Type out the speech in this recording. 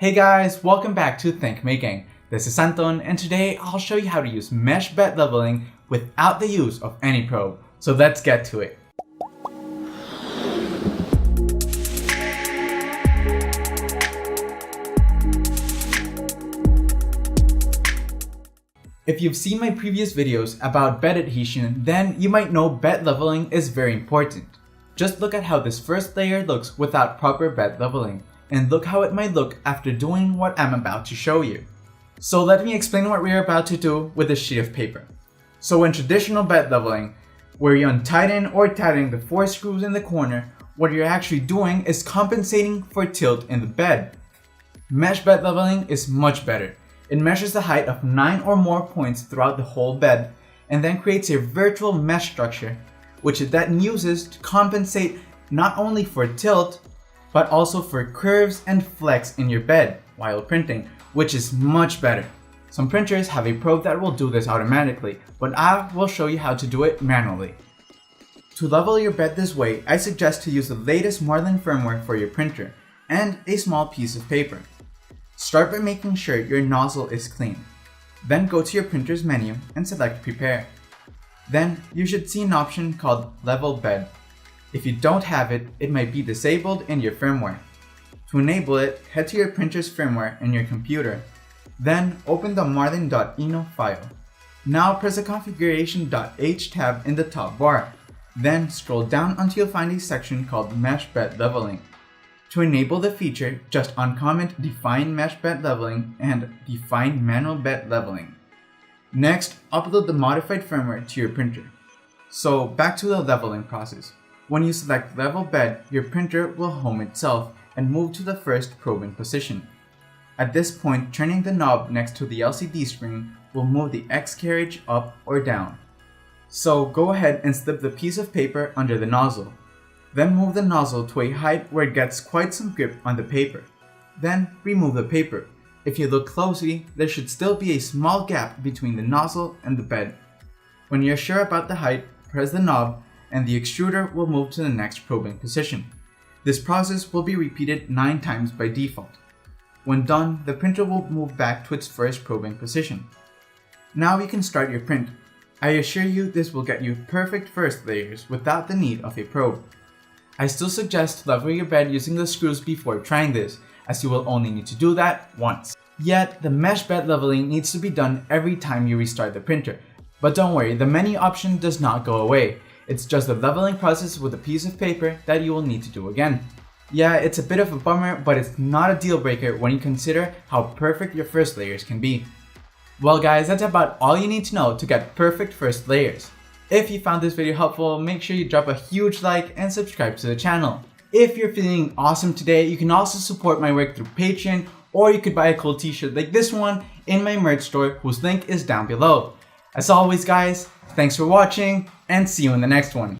Hey guys, welcome back to Think Making. This is Anton, and today I'll show you how to use mesh bed leveling without the use of any probe. So let's get to it. If you've seen my previous videos about bed adhesion, then you might know bed leveling is very important. Just look at how this first layer looks without proper bed leveling, and look how it might look after doing what I'm about to show you. So let me explain what we're about to do with this sheet of paper. So in traditional bed leveling, where you untighten or tighten the 4 screws in the corner, what you're actually doing is compensating for tilt in the bed. Mesh bed leveling is much better. It measures the height of 9 or more points throughout the whole bed, and then creates a virtual mesh structure, which it then uses to compensate not only for tilt, but also for curves and flex in your bed while printing, which is much better. Some printers have a probe that will do this automatically, but I will show you how to do it manually. To level your bed this way, I suggest to use the latest Marlin firmware for your printer and a small piece of paper. Start by making sure your nozzle is clean. Then go to your printer's menu and select Prepare. Then you should see an option called Level Bed. If you don't have it, it might be disabled in your firmware. To enable it, head to your printer's firmware in your computer. Then open the marlin.eno file. Now press the configuration.h tab in the top bar. Then scroll down until you find a section called Mesh Bed Leveling. To enable the feature, just uncomment Define Mesh Bed Leveling and Define Manual Bed Leveling. Next, upload the modified firmware to your printer. So back to the leveling process. When you select Level Bed, your printer will home itself and move to the first probing position. At this point, turning the knob next to the LCD screen will move the X carriage up or down. So go ahead and slip the piece of paper under the nozzle. Then move the nozzle to a height where it gets quite some grip on the paper. Then remove the paper. If you look closely, there should still be a small gap between the nozzle and the bed. When you're sure about the height, press the knob and the extruder will move to the next probing position. This process will be repeated 9 times by default. When done, the printer will move back to its first probing position. Now you can start your print. I assure you this will get you perfect first layers without the need of a probe. I still suggest leveling your bed using the screws before trying this, as you will only need to do that once. Yet, the mesh bed leveling needs to be done every time you restart the printer. But don't worry, the menu option does not go away. It's just the leveling process with a piece of paper that you will need to do again. Yeah, it's a bit of a bummer, but it's not a deal breaker when you consider how perfect your first layers can be. Well guys, that's about all you need to know to get perfect first layers. If you found this video helpful, make sure you drop a huge like and subscribe to the channel. If you're feeling awesome today, you can also support my work through Patreon, or you could buy a cool t-shirt like this one in my merch store, whose link is down below. As always guys, thanks for watching, and see you in the next one.